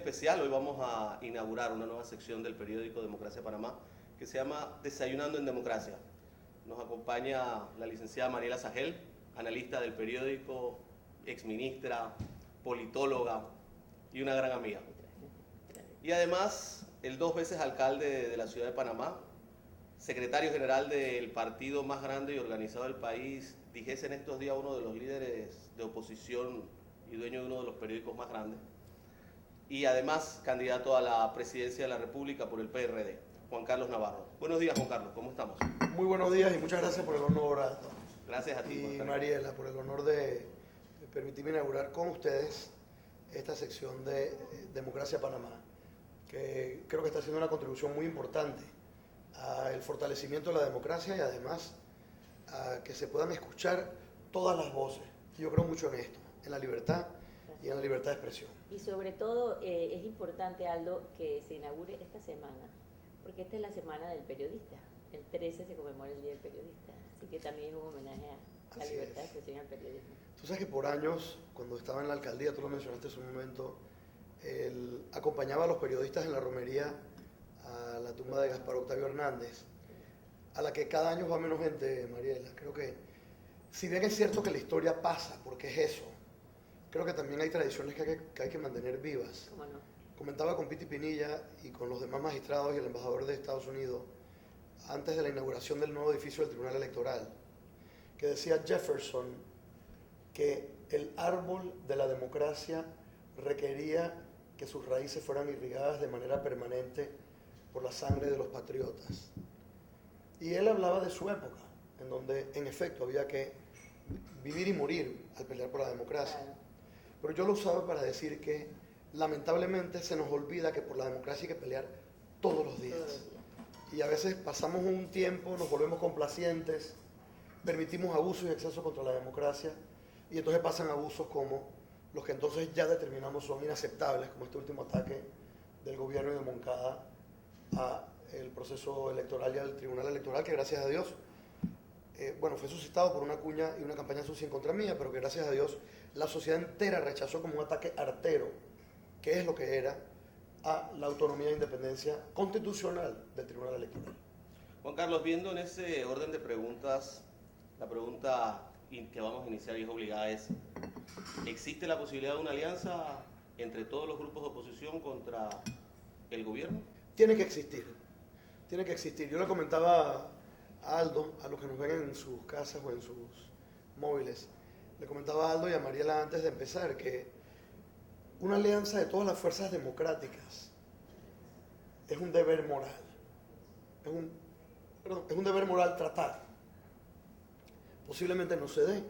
especial. Hoy vamos a inaugurar una nueva sección del periódico Democracia Panamá que se llama Desayunando en Democracia. Nos acompaña la licenciada Mariela Sagel, analista del periódico, exministra, politóloga y una gran amiga. Y además, el 2 veces alcalde de la ciudad de Panamá, secretario general del partido más grande y organizado del país, dijese en estos días uno de los líderes de oposición y dueño de uno de los periódicos más grandes, y además candidato a la presidencia de la República por el PRD, Juan Carlos Navarro. Buenos días, Juan Carlos, ¿cómo estamos? Muy buenos días y muchas gracias por el honor, Aldo. Gracias a ti, Juan Y Carlos. Mariela, por el honor de permitirme inaugurar con ustedes esta sección de Democracia Panamá, que creo que está haciendo una contribución muy importante al fortalecimiento de la democracia y además a que se puedan escuchar todas las voces. Yo creo mucho en esto, en la libertad y en la libertad de expresión. Y sobre todo es importante, Aldo, que se inaugure esta semana, porque esta es la semana del periodista. El 13 se conmemora el Día del Periodista, así que también es un homenaje a la libertad de expresión y al periodismo. Tú sabes que por años, cuando estaba en la alcaldía, tú lo mencionaste hace un momento, acompañaba a los periodistas en la romería a la tumba de Gaspar Octavio Hernández, a la que cada año va menos gente, Mariela. Creo que, si bien es cierto que la historia pasa, porque es eso, creo que también hay tradiciones que hay que mantener vivas. ¿Cómo no? Comentaba con Piti Pinilla y con los demás magistrados y el embajador de Estados Unidos, antes de la inauguración del nuevo edificio del Tribunal Electoral, que decía Jefferson que el árbol de la democracia requería que sus raíces fueran irrigadas de manera permanente por la sangre de los patriotas. Y él hablaba de su época, en donde en efecto había que vivir y morir al pelear por la democracia. Claro. Pero yo lo usaba para decir que lamentablemente se nos olvida que por la democracia hay que pelear todos los días. Todos los días. Y a veces pasamos un tiempo, nos volvemos complacientes, permitimos abusos y excesos contra la democracia, y entonces pasan abusos como los que entonces ya determinamos son inaceptables, como este último ataque del gobierno y de Moncada al proceso electoral y al tribunal electoral, que gracias a Dios, fue suscitado por una cuña y una campaña sucia en contra mía, pero que gracias a Dios la sociedad entera rechazó como un ataque artero, que es lo que era, a la autonomía e independencia constitucional del tribunal electoral. Juan Carlos, viendo en ese orden de preguntas, la pregunta que vamos a iniciar y es obligada es, ¿existe la posibilidad de una alianza entre todos los grupos de oposición contra el gobierno? Tiene que existir, tiene que existir. Yo le comentaba a Aldo, a los que nos ven en sus casas o en sus móviles, le comentaba a Aldo y a Mariela antes de empezar que una alianza de todas las fuerzas democráticas es un deber moral, es un deber moral tratar. Posiblemente no se dé,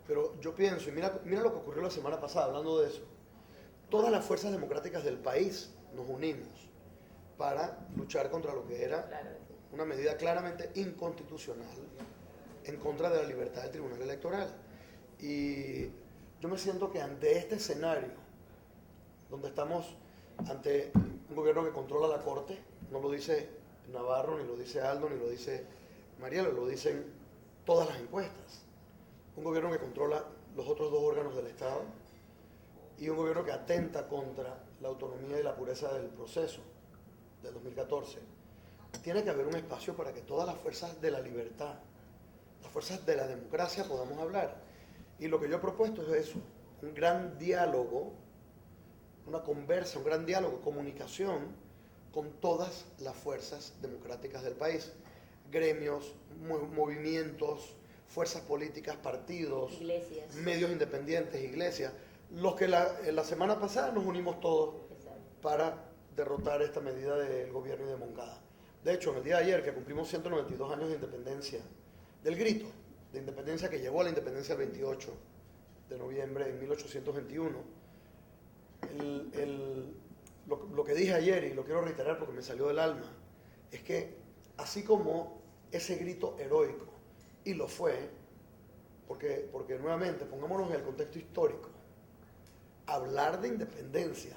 pero yo pienso, y mira lo que ocurrió la semana pasada, hablando de eso, todas las fuerzas democráticas del país nos unimos para luchar contra lo que era Claro. una medida claramente inconstitucional en contra de la libertad del Tribunal Electoral. Y yo me siento que ante este escenario, donde estamos ante un gobierno que controla la Corte, no lo dice Navarro, ni lo dice Aldo, ni lo dice Mariela, lo dicen todas las encuestas. Un gobierno que controla los otros dos órganos del Estado y un gobierno que atenta contra la autonomía y la pureza del proceso del 2014. Tiene que haber un espacio para que todas las fuerzas de la libertad, las fuerzas de la democracia podamos hablar. Y lo que yo he propuesto es eso, un gran diálogo, una conversa, un gran diálogo, comunicación con todas las fuerzas democráticas del país. Gremios, movimientos, fuerzas políticas, partidos, Iglesias. medios independientes, iglesias, los que la semana pasada nos unimos todos Exacto. para derrotar esta medida del gobierno y de Moncada. De hecho, en el día de ayer, que cumplimos 192 años de independencia, del grito de independencia que llevó a la independencia el 28 de noviembre de 1821, lo que dije ayer, y lo quiero reiterar porque me salió del alma, es que así como ese grito heroico, y lo fue, porque nuevamente, pongámonos en el contexto histórico, hablar de independencia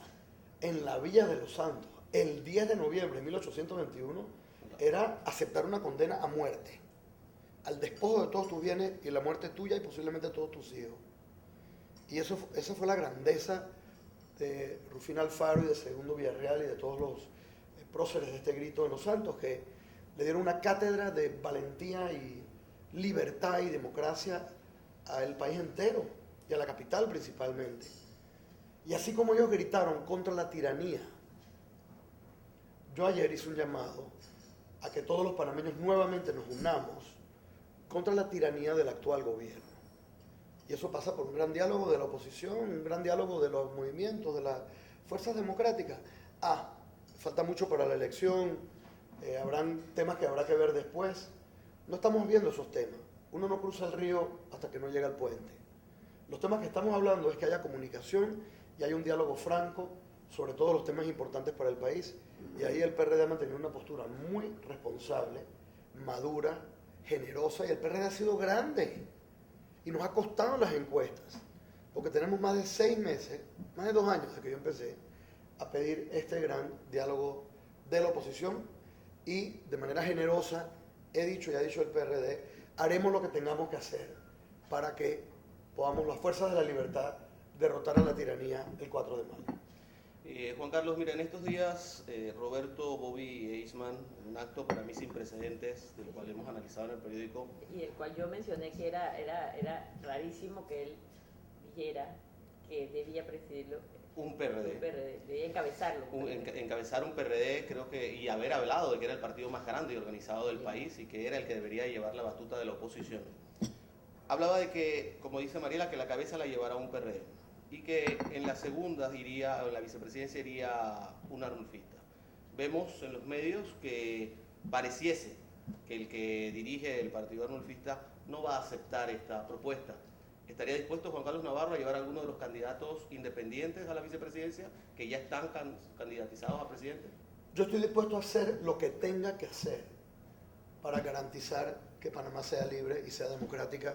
en la Villa de los Santos, el 10 de noviembre de 1821, era aceptar una condena a muerte, al despojo de todos tus bienes y la muerte tuya y posiblemente de todos tus hijos. Y esa fue la grandeza de Rufina Alfaro y de Segundo Villarreal y de todos los próceres de este grito en Los Santos, que le dieron una cátedra de valentía y libertad y democracia al país entero y a la capital principalmente. Y así como ellos gritaron contra la tiranía, yo ayer hice un llamado a que todos los panameños nuevamente nos unamos contra la tiranía del actual gobierno. Y eso pasa por un gran diálogo de la oposición, un gran diálogo de los movimientos, de las fuerzas democráticas. Falta mucho para la elección, habrán temas que habrá que ver después. No estamos viendo esos temas. Uno no cruza el río hasta que no llega al puente. Los temas que estamos hablando es que haya comunicación y haya un diálogo franco sobre todos los temas importantes para el país. Y ahí el PRD ha mantenido una postura muy responsable, madura, generosa, y el PRD ha sido grande. Y nos ha costado las encuestas, porque tenemos más de 6 meses, más de 2 años desde que yo empecé a pedir este gran diálogo de la oposición, y de manera generosa he dicho y ha dicho el PRD, haremos lo que tengamos que hacer para que podamos las fuerzas de la libertad derrotar a la tiranía el 4 de mayo. Juan Carlos, mira, en estos días Roberto, Bobby e Eisman, en un acto para mí sin precedentes, del cual hemos analizado en el periódico. Y el cual yo mencioné que era rarísimo que él dijera que debía presidirlo. Un PRD. Un PRD, debía encabezarlo. Encabezar un PRD, creo que, y haber hablado de que era el partido más grande y organizado del país y que era el que debería llevar la batuta de la oposición. Hablaba de que, como dice Mariela, que la cabeza la llevará un PRD y que en la segunda iría, en la vicepresidencia iría un arnulfista. Vemos en los medios que pareciese que el que dirige el partido arnulfista no va a aceptar esta propuesta. ¿Estaría dispuesto Juan Carlos Navarro a llevar a alguno de los candidatos independientes a la vicepresidencia que ya están candidatizados a presidente? Yo estoy dispuesto a hacer lo que tenga que hacer para garantizar que Panamá sea libre y sea democrática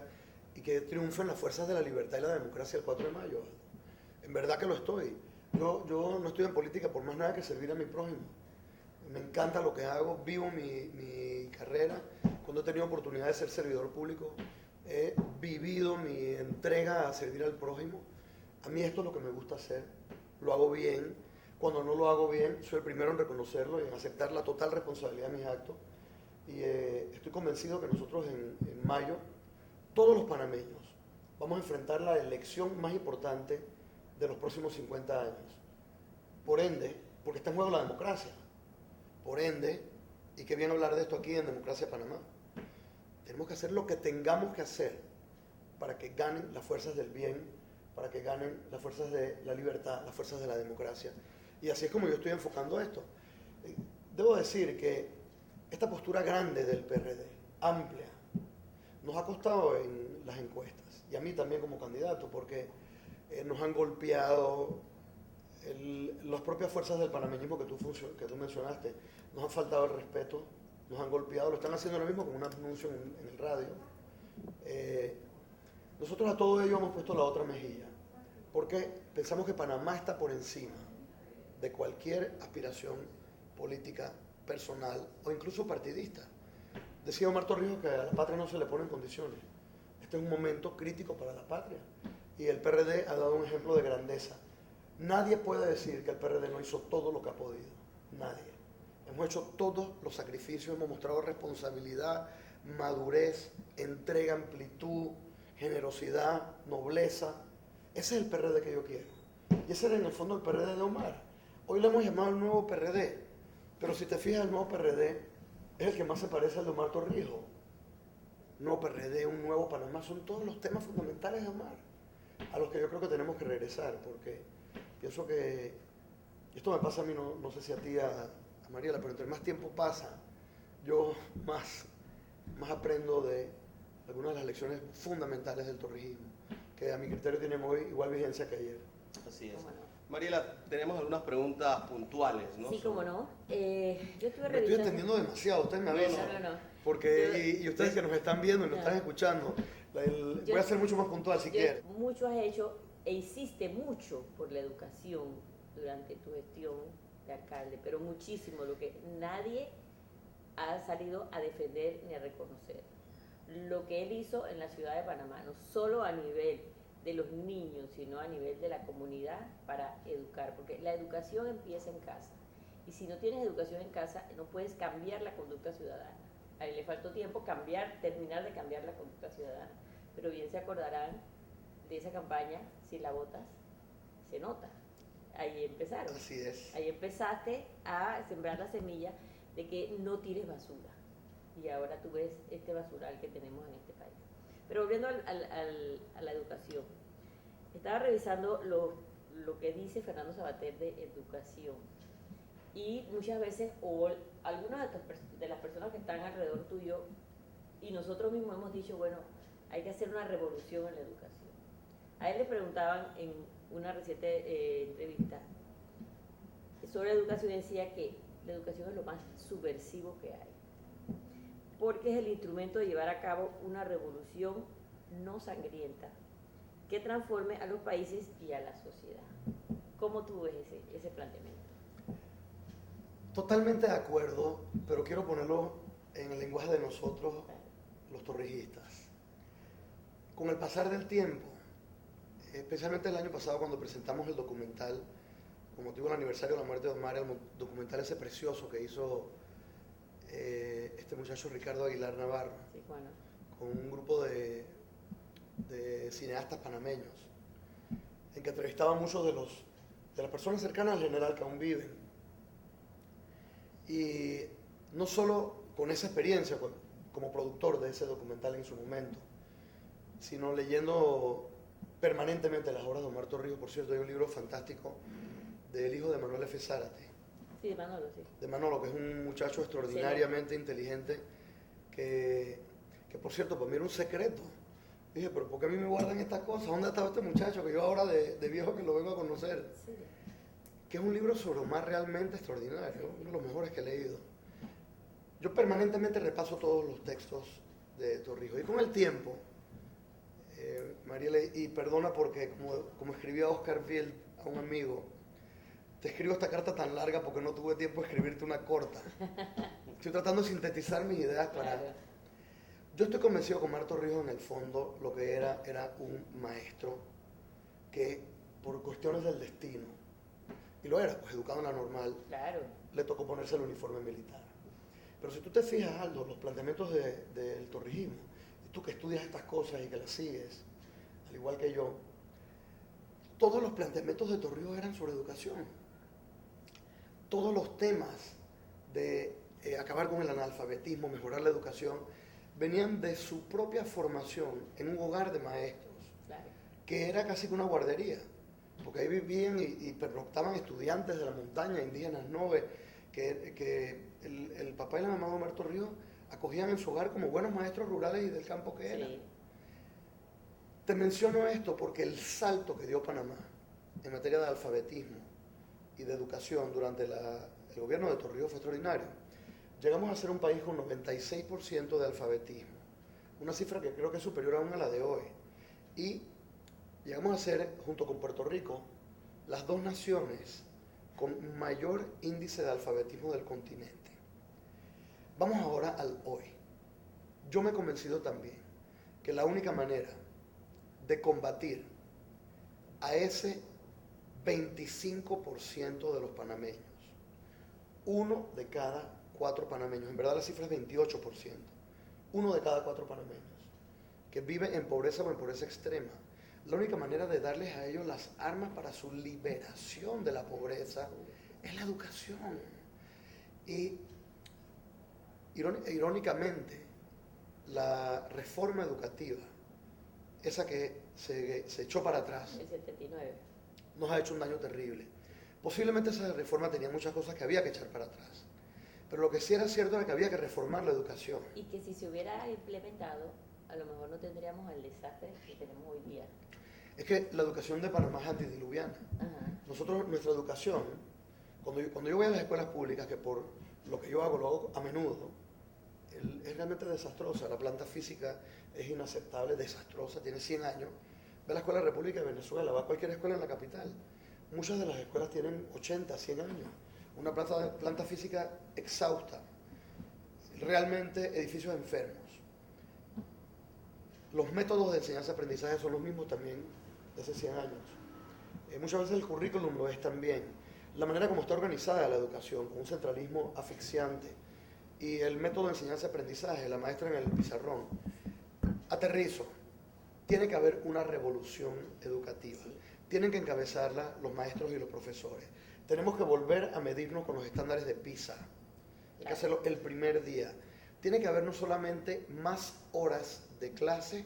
y que triunfen las fuerzas de la libertad y la democracia el 4 de mayo. En verdad que lo estoy. Yo no estoy en política por más nada que servir a mi prójimo. Me encanta lo que hago, vivo mi carrera. Cuando he tenido oportunidad de ser servidor público, he vivido mi entrega a servir al prójimo. A mí esto es lo que me gusta hacer, lo hago bien. Cuando no lo hago bien, soy el primero en reconocerlo y en aceptar la total responsabilidad de mis actos. Y estoy convencido que nosotros en mayo, todos los panameños, vamos a enfrentar la elección más importante de los próximos 50 años. Por ende, porque está en juego la democracia. Por ende, y qué bien hablar de esto aquí en Democracia Panamá, tenemos que hacer lo que tengamos que hacer para que ganen las fuerzas del bien, para que ganen las fuerzas de la libertad, las fuerzas de la democracia. Y así es como yo estoy enfocando esto. Debo decir que esta postura grande del PRD, amplia, nos ha costado en las encuestas, y a mí también como candidato, porque nos han golpeado las propias fuerzas del panameñismo que tú mencionaste, nos han faltado el respeto, nos han golpeado, lo están haciendo ahora mismo con un anuncio en el radio. Nosotros a todo ello hemos puesto la otra mejilla, porque pensamos que Panamá está por encima de cualquier aspiración política, personal o incluso partidista. Decía Omar Torrijos que a la patria no se le ponen condiciones. Este es un momento crítico para la patria y el PRD ha dado un ejemplo de grandeza. Nadie puede decir que el PRD no hizo todo lo que ha podido. Nadie. Hemos hecho todos los sacrificios, hemos mostrado responsabilidad, madurez, entrega, amplitud, generosidad, nobleza. Ese es el PRD que yo quiero. Y ese era en el fondo el PRD de Omar. Hoy le hemos llamado el nuevo PRD, pero si te fijas, el nuevo PRD es el que más se parece al de Omar Torrijos. Un nuevo PRD, un nuevo Panamá, son todos los temas fundamentales de Omar, a los que yo creo que tenemos que regresar, porque pienso que, esto me pasa a mí, no sé si a ti, a Mariela, pero entre más tiempo pasa, yo más aprendo de algunas de las lecciones fundamentales del torrijismo, que a mi criterio tienen hoy igual vigencia que ayer. Así es. ¿Cómo no? Mariela, tenemos algunas preguntas puntuales, ¿no? Sí, cómo no. Yo estuve Me revisando. estoy entendiendo demasiado, ustedes me avisan. No. Porque, y ustedes que nos están viendo y nos están escuchando, voy a ser mucho más puntual si quieren. Mucho has hecho e hiciste mucho por la educación durante tu gestión de alcalde, pero muchísimo, lo que nadie ha salido a defender ni a reconocer. Lo que él hizo en la ciudad de Panamá, no solo a nivel de los niños, sino a nivel de la comunidad para educar, porque la educación empieza en casa. Y si no tienes educación en casa, no puedes cambiar la conducta ciudadana. A él le faltó tiempo terminar de cambiar la conducta ciudadana. Pero bien se acordarán de esa campaña, si la votas, se nota. Ahí empezaron. Así es. Ahí empezaste a sembrar la semilla de que no tires basura. Y ahora tú ves este basural que tenemos en este país. Pero volviendo a la educación, estaba revisando lo que dice Fernando Savater de educación. Y muchas veces, o algunas de las personas que están alrededor tuyo, y nosotros mismos hemos dicho, bueno, hay que hacer una revolución en la educación. A él le preguntaban en una reciente entrevista sobre educación y decía que la educación es lo más subversivo que hay, porque es el instrumento de llevar a cabo una revolución no sangrienta que transforme a los países y a la sociedad. ¿Cómo tú ves ese planteamiento? Totalmente de acuerdo, pero quiero ponerlo en el lenguaje de nosotros, los torrijistas. Con el pasar del tiempo, especialmente el año pasado cuando presentamos el documental, con motivo del aniversario de la muerte de Omar, el documental ese precioso que hizo este muchacho Ricardo Aguilar Navarro, Sí, bueno. con un grupo de cineastas panameños, en que entrevistaba a muchos de las personas cercanas al general que aún viven. Y no solo con esa experiencia como productor de ese documental en su momento, sino leyendo permanentemente las obras de Omar Torrijos. Por cierto, hay un libro fantástico del hijo de Manuel F. Zárate. Sí, de Manolo, sí. De Manolo, que es un muchacho extraordinariamente inteligente, que por cierto, para mí era un secreto. Dije, pero ¿por qué a mí me guardan estas cosas? ¿Dónde estaba este muchacho que yo ahora de viejo que lo vengo a conocer? Sí. Que es un libro sobre Omar realmente extraordinario, uno de los mejores que he leído. Yo permanentemente repaso todos los textos de Torrijos. Y con el tiempo, Mariela, y perdona porque como escribía Oscar Wilde a un amigo, te escribo esta carta tan larga porque no tuve tiempo de escribirte una corta. Estoy tratando de sintetizar mis ideas para... Claro. Yo estoy convencido que Omar Torrijos en el fondo lo que era un maestro que por cuestiones del destino, y lo era, pues educado en la normal, Claro. le tocó ponerse el uniforme militar. Pero si tú te fijas, Aldo, los planteamientos del torrijismo, y tú que estudias estas cosas y que las sigues, al igual que yo, todos los planteamientos de Torrijos eran sobre educación. Todos los temas de acabar con el analfabetismo, mejorar la educación, venían de su propia formación en un hogar de maestros, Claro. que era casi que una guardería, porque ahí vivían y pernoctaban estudiantes de la montaña, indígenas noves, que el papá y la mamá de Omar Torrijos acogían en su hogar como buenos maestros rurales y del campo que eran. Sí. Te menciono esto porque el salto que dio Panamá en materia de alfabetismo y de educación durante el gobierno de Torrijos fue extraordinario. Llegamos a ser un país con 96% de alfabetismo, una cifra que creo que es superior aún a la de hoy. Y llegamos a ser, junto con Puerto Rico, las dos naciones con mayor índice de alfabetismo del continente. Vamos ahora al hoy. Yo me he convencido también que la única manera de combatir a ese 25% de los panameños, 1 de cada 4 panameños, en verdad la cifra es 28%, 1 de cada 4 panameños, que vive en pobreza o en pobreza extrema. La única manera de darles a ellos las armas para su liberación de la pobreza es la educación. Y irónicamente, la reforma educativa, esa que se echó para atrás, El 79. nos ha hecho un daño terrible. Posiblemente esa reforma tenía muchas cosas que había que echar para atrás, pero lo que sí era cierto era que había que reformar la educación. Y que si se hubiera implementado, a lo mejor no tendríamos el desastre que tenemos hoy día. Es que la educación de Panamá es antidiluviana. Ajá. Nosotros, nuestra educación, cuando yo voy a las escuelas públicas, que por lo que yo hago, lo hago a menudo, es realmente desastrosa. La planta física es inaceptable, desastrosa, tiene 100 años. Ve a la Escuela República de Venezuela, va a cualquier escuela en la capital. Muchas de las escuelas tienen 80, 100 años. Una planta física exhausta. Realmente edificios enfermos. Los métodos de enseñanza-aprendizaje son los mismos también de hace 100 años. Muchas veces el currículum lo es también. La manera como está organizada la educación, con un centralismo asfixiante, y el método de enseñanza-aprendizaje, la maestra en el pizarrón. Aterrizo. Tiene que haber una revolución educativa. Tienen que encabezarla los maestros y los profesores. Tenemos que volver a medirnos con los estándares de PISA. Hay que hacerlo el primer día. Tiene que haber no solamente más horas de clase,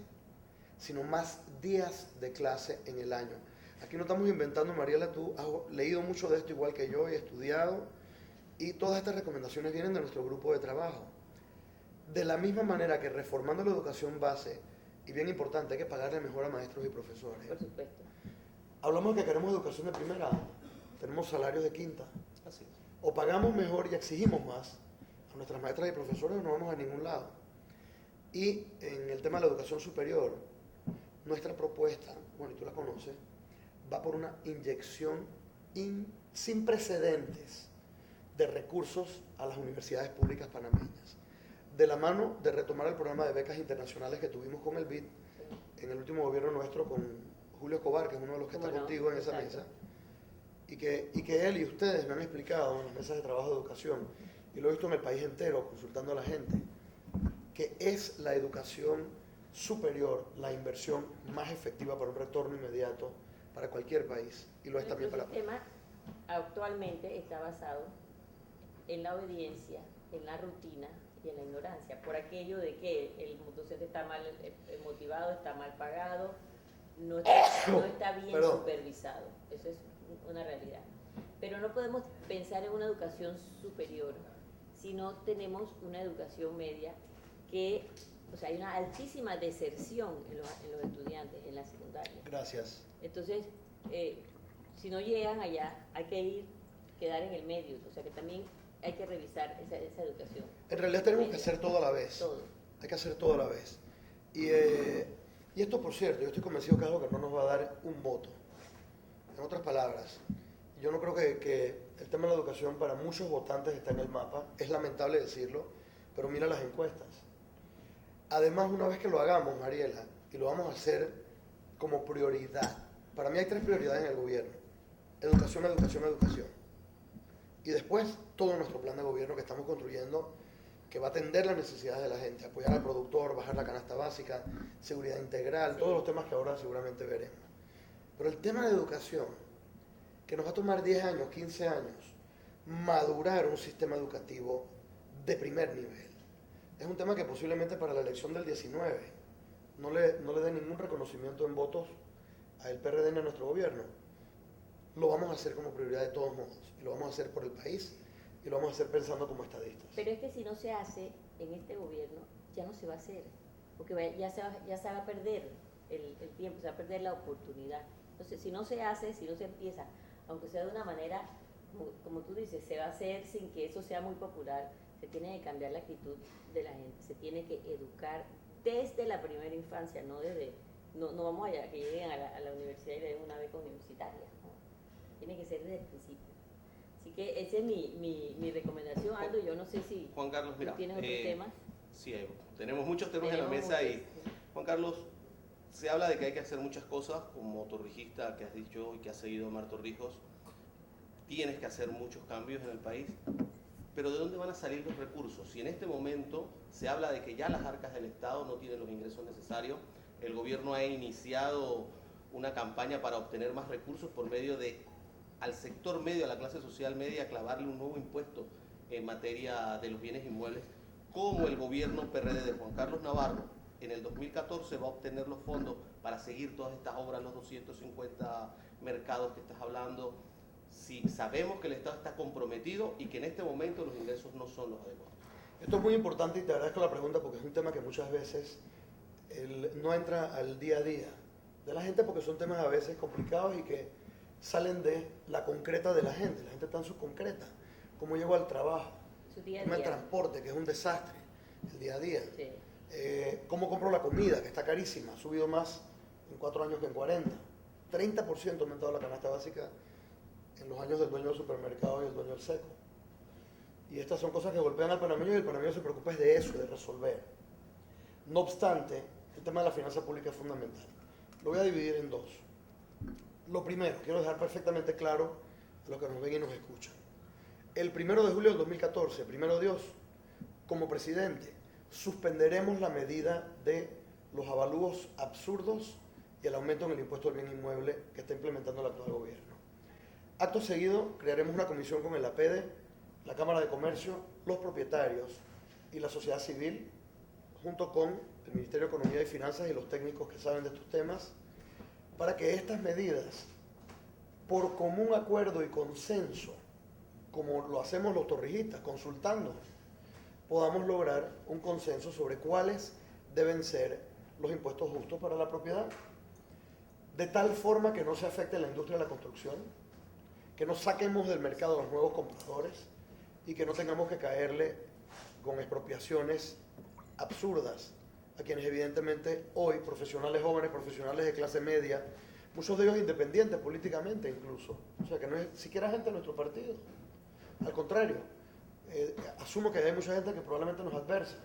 sino más días de clase en el año. Aquí no estamos inventando, Mariela, tú has leído mucho de esto igual que yo, he estudiado, y todas estas recomendaciones vienen de nuestro grupo de trabajo. De la misma manera que reformando la educación base, y bien importante, hay que pagarle mejor a maestros y profesores. Por supuesto. Hablamos de que queremos educación de primera, tenemos salarios de quinta. Así es. O pagamos mejor y exigimos más a nuestras maestras y profesores, o no vamos a ningún lado. Y en el tema de la educación superior, nuestra propuesta, bueno, y tú la conoces, va por una inyección sin precedentes de recursos a las universidades públicas panameñas. De la mano de retomar el programa de becas internacionales que tuvimos con el BID en el último gobierno nuestro con Julio Escobar, que es uno de los que está contigo en esa mesa, y que él y ustedes me han explicado en las mesas de trabajo de educación, y lo he visto en el país entero consultando a la gente, que es la educación superior la inversión más efectiva para un retorno inmediato para cualquier país, y lo es también para... Nuestro sistema actualmente está basado en la obediencia, en la rutina y en la ignorancia, por aquello de que el docente está mal motivado, está mal pagado, no está bien supervisado. Eso es una realidad. Pero no podemos pensar en una educación superior si no tenemos una educación media que, o sea, hay una altísima deserción en los estudiantes en la secundaria. Gracias. Entonces, si no llegan allá, hay que quedar en el medio, o sea que también hay que revisar esa educación. En realidad tenemos que hacer todo a la vez. Todo. Hay que hacer todo a la vez. Y esto, por cierto, yo estoy convencido que es algo que no nos va a dar un voto. En otras palabras, yo no creo que el tema de la educación para muchos votantes está en el mapa. Es lamentable decirlo, pero mira las encuestas. Además, una vez que lo hagamos, Mariela, y lo vamos a hacer como prioridad. Para mí hay 3 prioridades en el gobierno. Educación, educación, educación. Y después, todo nuestro plan de gobierno que estamos construyendo, que va a atender las necesidades de la gente, apoyar al productor, bajar la canasta básica, seguridad integral, todos los temas que ahora seguramente veremos. Pero el tema de educación, que nos va a tomar 10 años, 15 años, madurar un sistema educativo de primer nivel, es un tema que posiblemente para la elección del 19 no le dé ningún reconocimiento en votos al PRD ni a nuestro gobierno. Lo vamos a hacer como prioridad de todos modos, y lo vamos a hacer por el país, y lo vamos a hacer pensando como estadistas. Pero es que si no se hace en este gobierno, ya no se va a hacer, porque ya se va a perder el tiempo, se va a perder la oportunidad. Entonces, si no se hace, si no se empieza, aunque sea de una manera, como tú dices, se va a hacer sin que eso sea muy popular, se tiene que cambiar la actitud de la gente, se tiene que educar desde la primera infancia, no vamos a que lleguen a la universidad y le den una beca universitaria, ¿no? Tiene que ser desde el principio. Así que esa es mi recomendación, Aldo. Yo no sé si Juan Carlos, mira, tienes otros temas. Sí, tenemos muchos temas en la mesa y Juan Carlos, se habla de que hay que hacer muchas cosas como torrijista que has dicho y que has seguido Omar Torrijos. Tienes que hacer muchos cambios en el país, pero ¿de dónde van a salir los recursos? Si en este momento se habla de que ya las arcas del Estado no tienen los ingresos necesarios, el gobierno ha iniciado una campaña para obtener más recursos por medio de al sector medio, a la clase social media, clavarle un nuevo impuesto en materia de los bienes inmuebles, como el gobierno PRD de Juan Carlos Navarro en el 2014 va a obtener los fondos para seguir todas estas obras, los 250 mercados que estás hablando, si sabemos que el Estado está comprometido y que en este momento los ingresos no son los adecuados. Esto es muy importante y te agradezco la pregunta porque es un tema que muchas veces no entra al día a día de la gente porque son temas a veces complicados y que salen de la concreta de la gente está en su concreta, cómo llego al trabajo, cómo el transporte, que es un desastre, el día a día, Sí. Cómo compro la comida, que está carísima, ha subido más en 4 años que en 40, 30% ha aumentado la canasta básica en los años del dueño del supermercado y el dueño del seco. Y estas son cosas que golpean al panameño y el panameño se preocupa es de eso, de resolver. No obstante, el tema de la finanza pública es fundamental. Lo voy a dividir en 2. Lo primero, quiero dejar perfectamente claro a los que nos ven y nos escuchan. El 1 de julio del 2014, primero Dios, como presidente, suspenderemos la medida de los avalúos absurdos y el aumento en el impuesto al bien inmueble que está implementando el actual gobierno. Acto seguido, crearemos una comisión con el APEDE, la Cámara de Comercio, los propietarios y la sociedad civil, junto con el Ministerio de Economía y Finanzas y los técnicos que saben de estos temas, para que estas medidas, por común acuerdo y consenso, como lo hacemos los torrijistas, consultando, podamos lograr un consenso sobre cuáles deben ser los impuestos justos para la propiedad, de tal forma que no se afecte la industria de la construcción, que no saquemos del mercado a los nuevos compradores y que no tengamos que caerle con expropiaciones absurdas a quienes evidentemente hoy, profesionales jóvenes, profesionales de clase media, muchos de ellos independientes políticamente incluso, o sea que no es siquiera gente de nuestro partido, al contrario, asumo que hay mucha gente que probablemente nos adversa,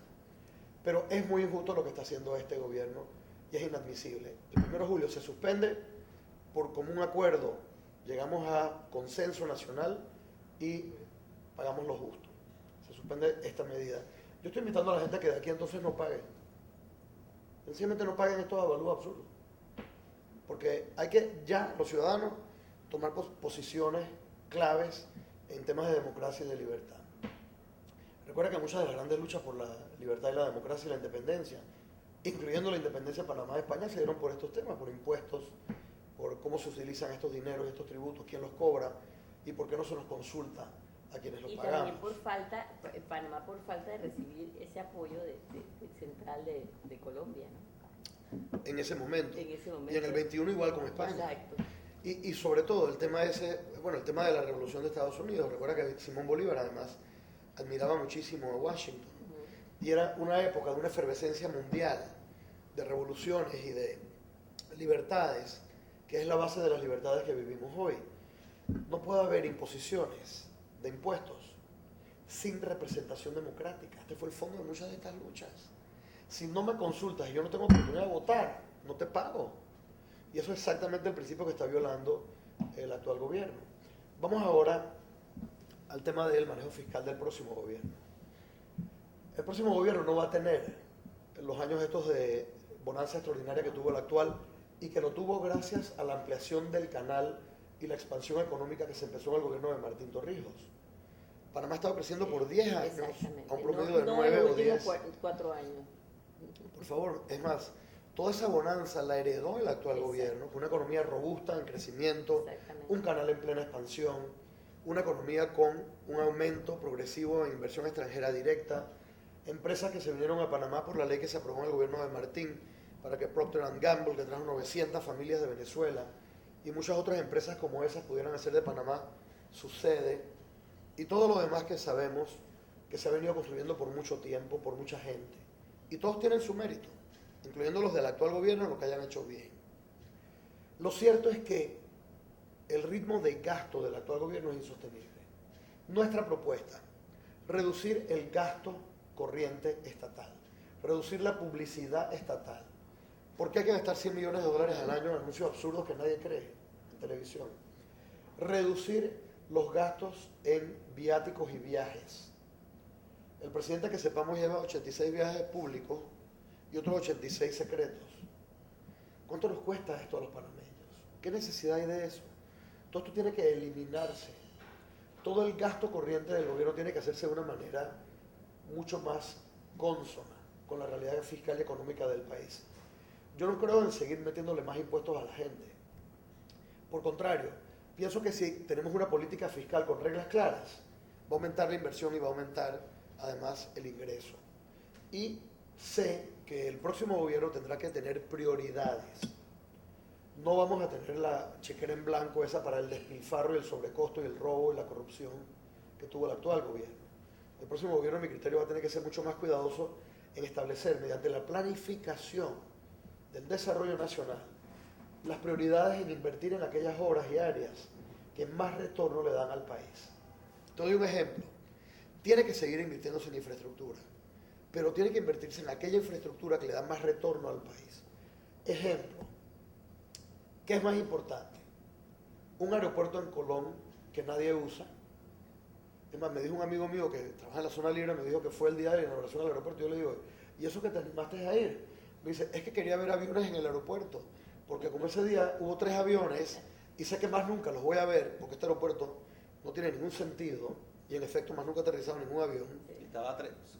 pero es muy injusto lo que está haciendo este gobierno y es inadmisible. El 1 de julio se suspende por común acuerdo, llegamos a consenso nacional y pagamos lo justo. Se suspende esta medida. Yo estoy invitando a la gente a que de aquí entonces no paguen. Sencillamente no paguen estos avalúos absurdos. Porque hay que ya los ciudadanos tomar posiciones claves en temas de democracia y de libertad. Recuerda que muchas de las grandes luchas por la libertad y la democracia y la independencia, incluyendo la independencia de Panamá y España, se dieron por estos temas, por impuestos, por cómo se utilizan estos dineros, estos tributos, quién los cobra y por qué no se nos consulta a quienes los pagamos. Y también por falta, Panamá por falta de recibir ese apoyo de central de Colombia, ¿no? En ese momento. En ese momento. Y en el 21 igual con España. Exacto. Y sobre todo el tema ese, bueno, el tema de la revolución de Estados Unidos. Recuerda que Simón Bolívar además admiraba muchísimo a Washington. Y era una época de una efervescencia mundial de revoluciones y de libertades, que es la base de las libertades que vivimos hoy. No puede haber imposiciones de impuestos sin representación democrática. Este fue el fondo de muchas de estas luchas. Si no me consultas y yo no tengo oportunidad de votar, no te pago. Y eso es exactamente el principio que está violando el actual gobierno. Vamos ahora al tema del manejo fiscal del próximo gobierno. El próximo gobierno no va a tener los años estos de bonanza extraordinaria que tuvo el actual y que lo tuvo gracias a la ampliación del canal y la expansión económica que se empezó en el gobierno de Martín Torrijos. Panamá ha estado creciendo por 10 años, a un promedio de 9 o 10. 4 años. Por favor, es más, toda esa bonanza la heredó el actual gobierno, con una economía robusta, en crecimiento, un canal en plena expansión, una economía con un aumento progresivo en inversión extranjera directa, empresas que se vinieron a Panamá por la ley que se aprobó en el gobierno de Martín, para que Procter & Gamble, que trajo 900 familias de Venezuela, y muchas otras empresas como esas pudieran hacer de Panamá su sede, y todo lo demás que sabemos que se ha venido construyendo por mucho tiempo, por mucha gente. Y todos tienen su mérito, incluyendo los del actual gobierno, lo que hayan hecho bien. Lo cierto es que el ritmo de gasto del actual gobierno es insostenible. Nuestra propuesta, reducir el gasto corriente estatal, reducir la publicidad estatal. ¿Por qué hay que gastar 100 millones de dólares al año en anuncios absurdos que nadie cree en televisión? Reducir los gastos en viáticos y viajes. El presidente, que sepamos, lleva 86 viajes públicos y otros 86 secretos. ¿Cuánto nos cuesta esto a los panameños? ¿Qué necesidad hay de eso? Todo esto tiene que eliminarse. Todo el gasto corriente del gobierno tiene que hacerse de una manera mucho más consona con la realidad fiscal y económica del país. Yo no creo en seguir metiéndole más impuestos a la gente. Por contrario, pienso que si tenemos una política fiscal con reglas claras, va a aumentar la inversión y va a aumentar además el ingreso. Y sé que el próximo gobierno tendrá que tener prioridades. No vamos a tener la chequera en blanco esa para el despilfarro y el sobrecosto y el robo y la corrupción que tuvo el actual gobierno. El próximo gobierno, a mi criterio, va a tener que ser mucho más cuidadoso en establecer, mediante la planificación del desarrollo nacional, las prioridades en invertir en aquellas obras y áreas que más retorno le dan al país. Te doy un ejemplo. Tiene que seguir invirtiéndose en infraestructura, pero tiene que invertirse en aquella infraestructura que le da más retorno al país. Ejemplo, ¿Qué es más importante? Un aeropuerto en Colón que nadie usa. Es más, me dijo un amigo mío que trabaja en la zona libre, me dijo que fue el día de la inauguración del aeropuerto. Yo le digo, ¿y eso que te animaste a ir? Me dice, es que quería ver aviones en el aeropuerto, porque como ese día hubo 3 aviones y sé que más nunca los voy a ver, porque este aeropuerto no tiene ningún sentido y en efecto más nunca ha aterrizado ningún avión.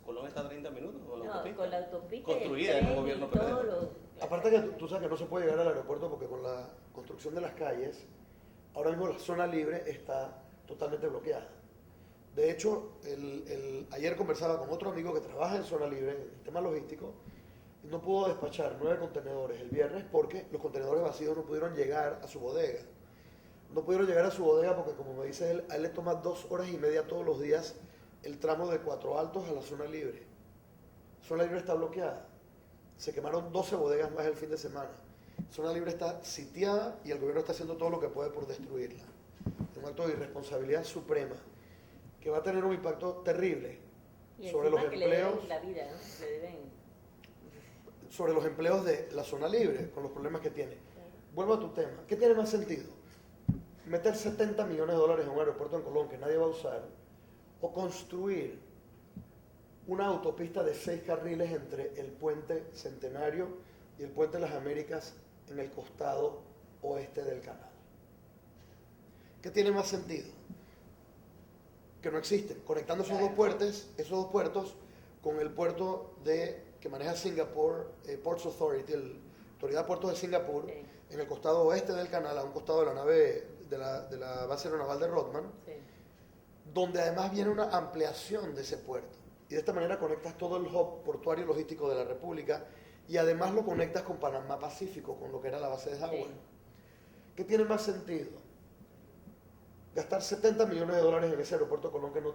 Colón está a 30 minutos con la No, autopista. con la autopista Construida en el gobierno PRD. Aparte que tú sabes que no se puede llegar al aeropuerto porque con la construcción de las calles, ahora mismo la zona libre está totalmente bloqueada. De hecho, ayer conversaba con otro amigo que trabaja en zona libre, en el tema logístico, y no pudo despachar 9 contenedores el viernes porque los contenedores vacíos no pudieron llegar a su bodega. No pudieron llegar a su bodega porque, como me dice él, a él le toma 2 horas y media todos los días el tramo de Cuatro Altos a la zona libre. La zona libre está bloqueada. Se quemaron 12 bodegas más el fin de semana. La zona libre está sitiada y el gobierno está haciendo todo lo que puede por destruirla. Es un acto de irresponsabilidad suprema que va a tener un impacto terrible sobre los empleos, la vida, ¿no? Le deben... sobre los empleos de la zona libre, con los problemas que tiene. Vuelvo a tu tema. ¿Qué tiene más sentido? ¿Meter 70 millones de dólares en un aeropuerto en Colón que nadie va a usar? ¿O construir una autopista de 6 carriles entre el puente Centenario y el puente de las Américas en el costado oeste del canal? ¿Qué tiene más sentido? Que no existen, conectando esos dos puertos con el puerto que maneja Singapore Ports Authority, la Autoridad de Puertos de Singapur, Sí. en el costado oeste del canal, a un costado de la nave de la base aeronaval de Rodman, Sí. donde además viene una ampliación de ese puerto. Y de esta manera conectas todo el hub portuario y logístico de la República y además lo conectas con Panamá Pacífico, con lo que era la base de Howard. Sí. ¿Qué tiene más sentido? Gastar 70 millones de dólares en ese aeropuerto de Colón que no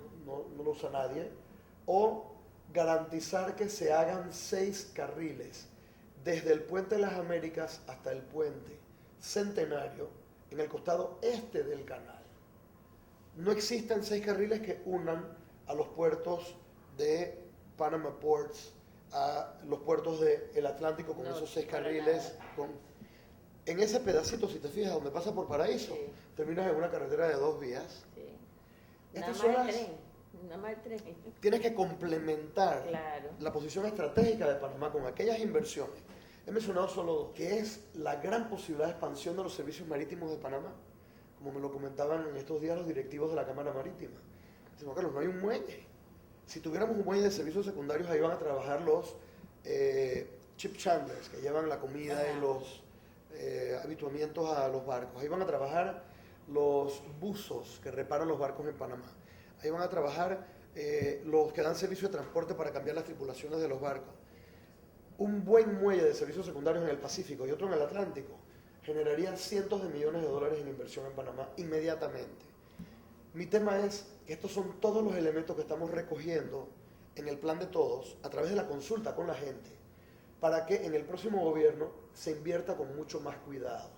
lo usa nadie, o garantizar que se hagan 6 carriles desde el puente de las Américas hasta el puente Centenario en el costado este del canal. No existen 6 carriles que unan a los puertos de Panama Ports, a los puertos del Atlántico con No, esos 6 para carriles. nada. En ese pedacito, si te fijas, donde pasa por Paraíso, Sí. terminas en una carretera de 2 vías. Sí. Estas Nada son más el las- tren. Nada más el tren. Tienes que complementar Claro. la posición estratégica de Panamá con aquellas inversiones. He mencionado solo 2, que es la gran posibilidad de expansión de los servicios marítimos de Panamá, como me lo comentaban en estos días los directivos de la Cámara Marítima. Dicen, "Juan Carlos, no hay un muelle. Si tuviéramos un muelle de servicios secundarios, ahí van a trabajar los chip chandlers, que llevan la comida Ajá. y los habituamientos a los barcos. Ahí van a trabajar los buzos que reparan los barcos en Panamá. Ahí van a trabajar los que dan servicio de transporte para cambiar las tripulaciones de los barcos. Un buen muelle de servicios secundarios en el Pacífico y otro en el Atlántico generaría cientos de millones de dólares en inversión en Panamá inmediatamente. Mi tema es que estos son todos los elementos que estamos recogiendo en el plan de todos a través de la consulta con la gente para que en el próximo gobierno se invierta con mucho más cuidado.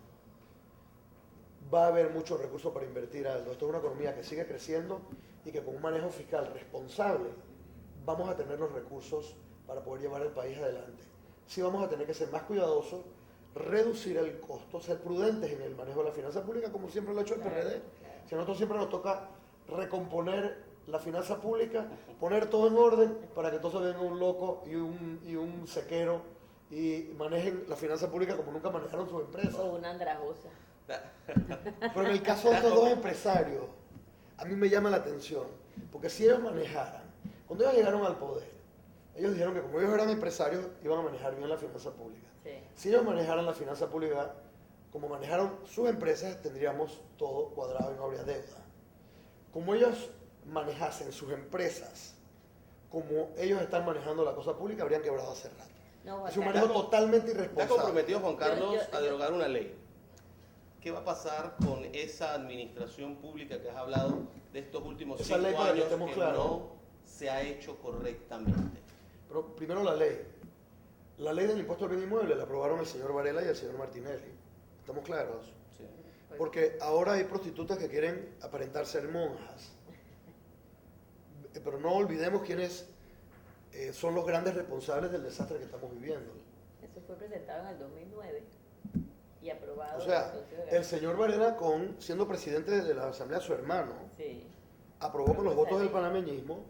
Va a haber muchos recursos para invertir, Aldo. Esto es una economía que sigue creciendo y que con un manejo fiscal responsable vamos a tener los recursos para poder llevar el país adelante. Sí vamos a tener que ser más cuidadosos, reducir el costo, ser prudentes en el manejo de la finanza pública, como siempre lo ha hecho el PRD. Si a nosotros siempre nos toca recomponer la finanza pública, poner todo en orden para que entonces venga un loco y un sequero y manejen la finanza pública como nunca manejaron sus empresas. O una andrajosa. Pero en el caso de estos 2 empresarios, a mí me llama la atención, porque si ellos manejaran, cuando ellos llegaron al poder, ellos dijeron que como ellos eran empresarios, iban a manejar bien la finanza pública. Sí. Si ellos manejaran la finanza pública como manejaron sus empresas, tendríamos todo cuadrado y no habría deuda. Como ellos manejasen sus empresas como ellos están manejando la cosa pública, habrían quebrado hace rato. No, Es un Juan manejo Carlos, totalmente Está irresponsable. comprometido Juan Carlos Yo- a derogar una ley. ¿Qué va a pasar con esa administración pública que has hablado de estos últimos Esa 5 ley, para que años estemos que claros. no se ha hecho correctamente? Pero primero la ley. La ley del impuesto al bien inmueble la aprobaron el señor Varela y el señor Martinelli. ¿Estamos claros? Sí. Porque ahora hay prostitutas que quieren aparentar ser monjas. Pero no olvidemos quiénes son los grandes responsables del desastre que estamos viviendo. Eso fue presentado en el 2009. y aprobado. O sea, el señor Varela, siendo presidente de la Asamblea, su hermano, sí, aprobó con los votos del panameñismo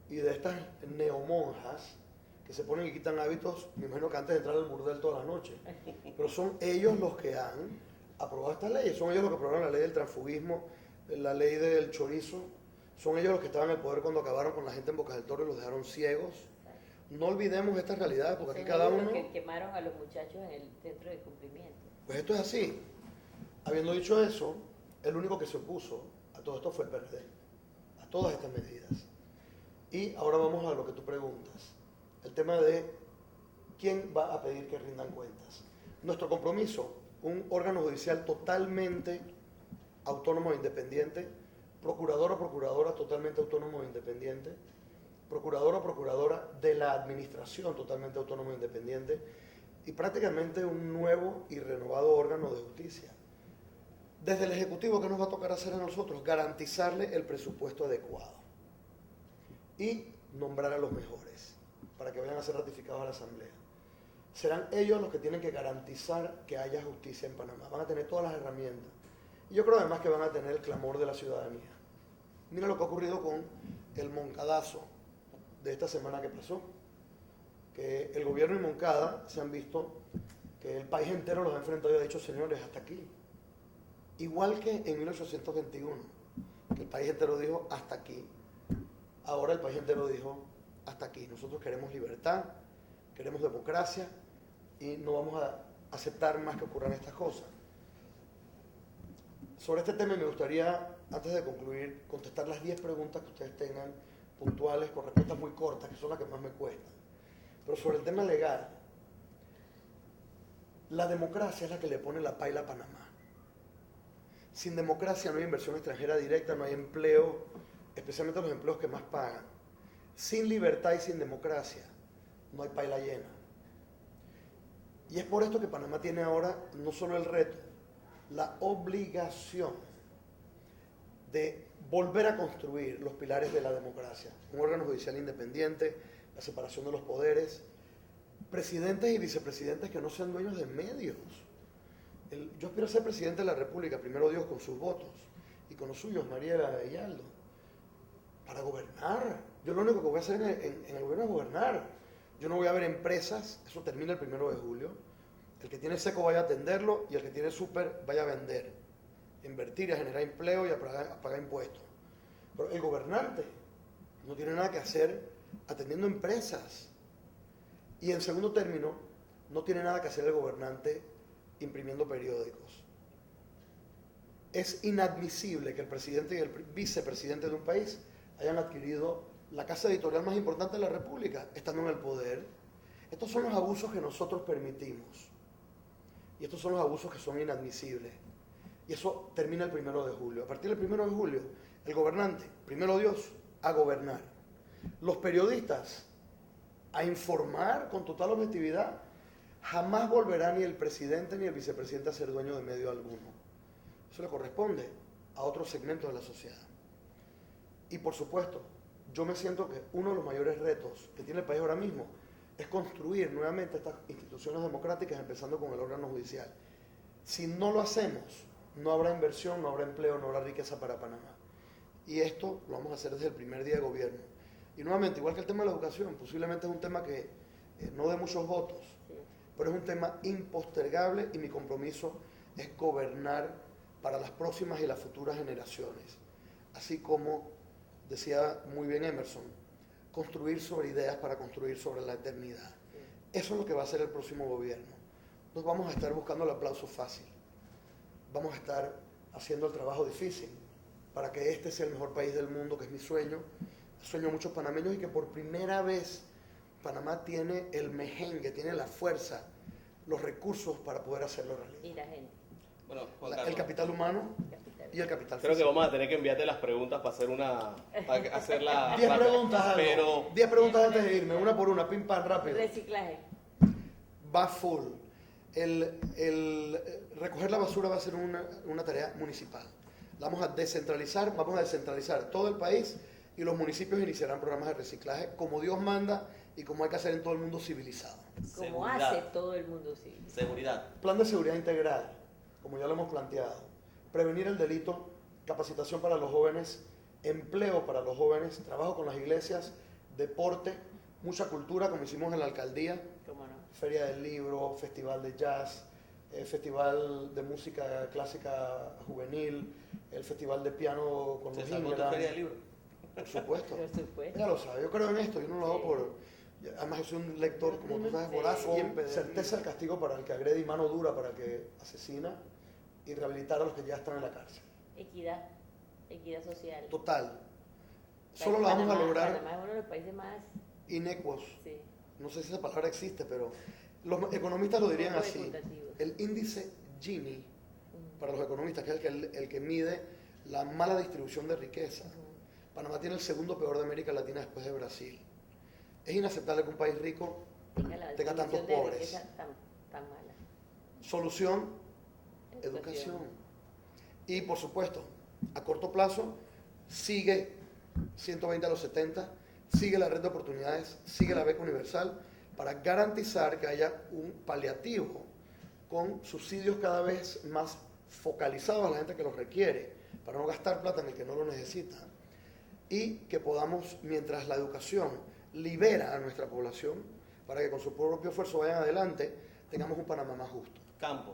y de estas neomonjas que se ponen y quitan hábitos, me imagino que antes de entrar al burdel toda la noche. Pero son ellos los que han aprobado estas leyes, son ellos los que aprobaron la ley del transfugismo, la ley del chorizo, son ellos los que estaban en el poder cuando acabaron con la gente en Bocas del Toro y los dejaron ciegos. No olvidemos estas realidades, porque aquí cada uno... Los que quemaron a los muchachos en el centro de cumplimiento. Pues esto es así. Habiendo dicho eso, el único que se opuso a todo esto fue el PRD, a todas estas medidas. Y ahora vamos a lo que tú preguntas, el tema de quién va a pedir que rindan cuentas. Nuestro compromiso, un órgano judicial totalmente autónomo e independiente, procurador o procuradora totalmente autónomo e independiente, procurador o procuradora de la administración totalmente autónomo e independiente, y prácticamente un nuevo y renovado órgano de justicia. Desde el Ejecutivo, ¿qué nos va a tocar hacer a nosotros? Garantizarle el presupuesto adecuado y nombrar a los mejores para que vayan a ser ratificados a la Asamblea. Serán ellos los que tienen que garantizar que haya justicia en Panamá. Van a tener todas las herramientas. Y yo creo además que van a tener el clamor de la ciudadanía. Mira lo que ha ocurrido con el Moncadazo de esta semana que pasó, que el gobierno y Moncada se han visto que el país entero los ha enfrentado y ha dicho, señores, hasta aquí. Igual que en 1821, que el país entero dijo, hasta aquí. Ahora el país entero dijo, hasta aquí. Nosotros queremos libertad, queremos democracia y no vamos a aceptar más que ocurran estas cosas. Sobre este tema me gustaría, antes de concluir, contestar las 10 preguntas que ustedes tengan puntuales, con respuestas muy cortas, que son las que más me cuestan. Pero sobre el tema legal, la democracia es la que le pone la paila a Panamá. Sin democracia no hay inversión extranjera directa, no hay empleo, especialmente los empleos que más pagan. Sin libertad y sin democracia no hay paila llena. Y es por esto que Panamá tiene ahora no solo el reto, la obligación de volver a construir los pilares de la democracia. Un órgano judicial independiente, la separación de los poderes, presidentes y vicepresidentes que no sean dueños de medios. Yo aspiro a ser presidente de la República, primero Dios, con sus votos y con los suyos, Mariela y Aldo, para gobernar. Yo lo único que voy a hacer en el gobierno es gobernar. Yo no voy a ver empresas, eso termina el 1 de julio, el que tiene seco vaya a atenderlo y el que tiene súper vaya a vender, invertir, a generar empleo y a pagar impuestos. Pero el gobernante no tiene nada que hacer atendiendo empresas. Y en segundo término, no tiene nada que hacer el gobernante imprimiendo periódicos. Es inadmisible que el presidente y el vicepresidente de un país hayan adquirido la casa editorial más importante de la República, estando en el poder. Estos son los abusos que nosotros permitimos. Y estos son los abusos que son inadmisibles. Y eso termina el 1 de julio. A partir del 1 de julio, el gobernante, primero Dios, a gobernar. Los periodistas, a informar con total objetividad. Jamás volverá ni el presidente ni el vicepresidente a ser dueño de medio alguno. Eso le corresponde a otros segmentos de la sociedad. Y por supuesto, yo me siento que uno de los mayores retos que tiene el país ahora mismo es construir nuevamente estas instituciones democráticas, empezando con el órgano judicial. Si no lo hacemos, no habrá inversión, no habrá empleo, no habrá riqueza para Panamá. Y esto lo vamos a hacer desde el primer día de gobierno. Y nuevamente, igual que el tema de la educación, posiblemente es un tema que no dé muchos votos, pero es un tema impostergable y mi compromiso es gobernar para las próximas y las futuras generaciones. Así como decía muy bien Emerson, construir sobre ideas para construir sobre la eternidad. Eso es lo que va a hacer el próximo gobierno. No vamos a estar buscando el aplauso fácil. Vamos a estar haciendo el trabajo difícil para que este sea el mejor país del mundo, que es mi sueño, el sueño de muchos panameños, y que por primera vez Panamá tiene el mejengue, tiene la fuerza, los recursos para poder hacerlo realidad. Y la gente. Bueno, El capital humano y el capital creo físico. que vamos a tener que enviarte las preguntas para hacerla 10 preguntas, Aldo. pero 10 preguntas antes de irme, una por una, pim pam, rápido. Reciclaje. Va full. Recoger la basura va a ser una tarea municipal. La vamos a descentralizar todo el país y los municipios iniciarán programas de reciclaje como Dios manda y como hay que hacer en todo el mundo civilizado. Como hace todo el mundo civil. Seguridad. Plan de seguridad integral, como ya lo hemos planteado. Prevenir el delito, capacitación para los jóvenes, empleo para los jóvenes, trabajo con las iglesias, deporte, mucha cultura, como hicimos en la alcaldía. ¿Cómo no? Feria del libro, festival de jazz, festival de música clásica juvenil, el festival de piano con los ¿Se salvó tu Ingram. feria del libro? Por supuesto. Por supuesto. Ya lo sabe, yo creo en esto, yo no lo hago Sí. por... Además yo soy un lector, como tú sabes, Sí. voraz, con certeza el castigo para el que agrede y mano dura para el que asesina, y rehabilitar a los que ya están en la cárcel. Equidad, equidad social. Total. Solo lo vamos a lograr Panamá es uno de los países más, inecuos. sí, No sé si esa palabra existe, pero los economistas lo dirían poco así. equitativos. El índice Gini, para los economistas, que es el que mide la mala distribución de riqueza. Panamá tiene el segundo peor de América Latina después de Brasil. Es inaceptable que un país rico tenga tantos distribución de pobres. riqueza tan mala. Solución, educación. Y por supuesto, a corto plazo, sigue 120 a los 70, sigue la red de oportunidades, sigue la beca universal, para garantizar que haya un paliativo con subsidios cada vez más focalizados a la gente que los requiere, para no gastar plata en el que no lo necesita. Y que podamos, mientras la educación libera a nuestra población, para que con su propio esfuerzo vayan adelante, tengamos un Panamá más justo. Campo.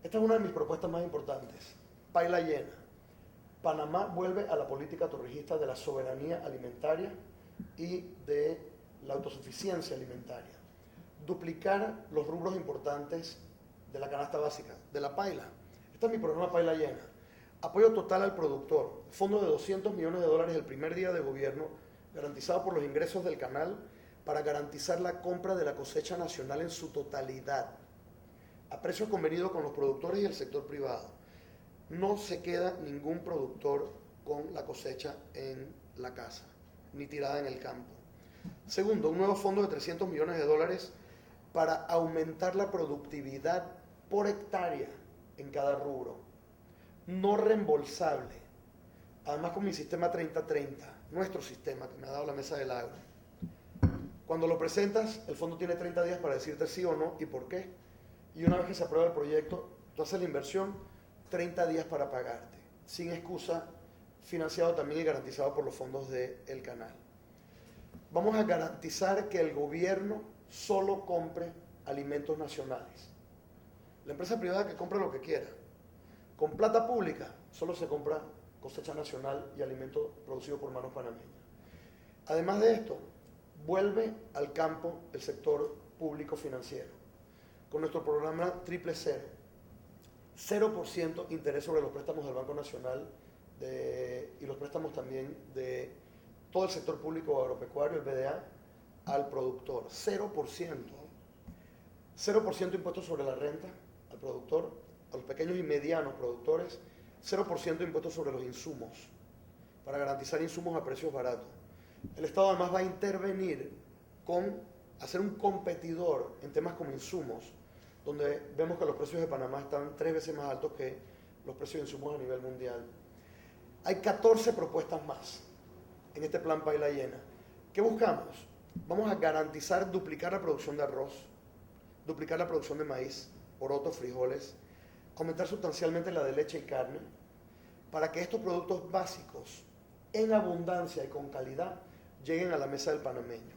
Esta es una de mis propuestas más importantes. Paila llena. Panamá vuelve a la política torrijista de la soberanía alimentaria y de la autosuficiencia alimentaria. Duplicar los rubros importantes de la canasta básica, de la paila. Este es mi programa Paila llena. Apoyo total al productor. Fondo de $200 millones el primer día de gobierno, garantizado por los ingresos del canal, para garantizar la compra de la cosecha nacional en su totalidad, a precios convenidos con los productores y el sector privado. No se queda ningún productor con la cosecha en la casa, ni tirada en el campo. Segundo, un nuevo fondo de $300 millones para aumentar la productividad por hectárea en cada rubro. No reembolsable. Además con mi sistema 30-30, nuestro sistema que me ha dado la Mesa del Agro. Cuando lo presentas, el fondo tiene 30 días para decirte sí o no y por qué. Y una vez que se aprueba el proyecto, tú haces la inversión, 30 días para pagarte, sin excusa, financiado también y garantizado por los fondos del canal. Vamos a garantizar que el gobierno solo compre alimentos nacionales. La empresa privada que compre lo que quiera. Con plata pública solo se compra cosecha nacional y alimento producido por manos panameñas. Además de esto, vuelve al campo el sector público financiero, con nuestro programa 000, 0% interés sobre los préstamos del Banco Nacional y los préstamos también de todo el sector público agropecuario, el BDA, al productor. 0%. 0% impuestos sobre la renta al productor, a los pequeños y medianos productores. 0% impuestos sobre los insumos, para garantizar insumos a precios baratos. El Estado además va a intervenir con hacer un competidor en temas como insumos, donde vemos que los precios de Panamá están 3 veces más altos que los precios de insumos a nivel mundial. Hay 14 propuestas más en este plan Paila Llena. ¿Qué buscamos? Vamos a garantizar duplicar la producción de arroz, duplicar la producción de maíz, porotos, frijoles, aumentar sustancialmente la de leche y carne, para que estos productos básicos en abundancia y con calidad lleguen a la mesa del panameño.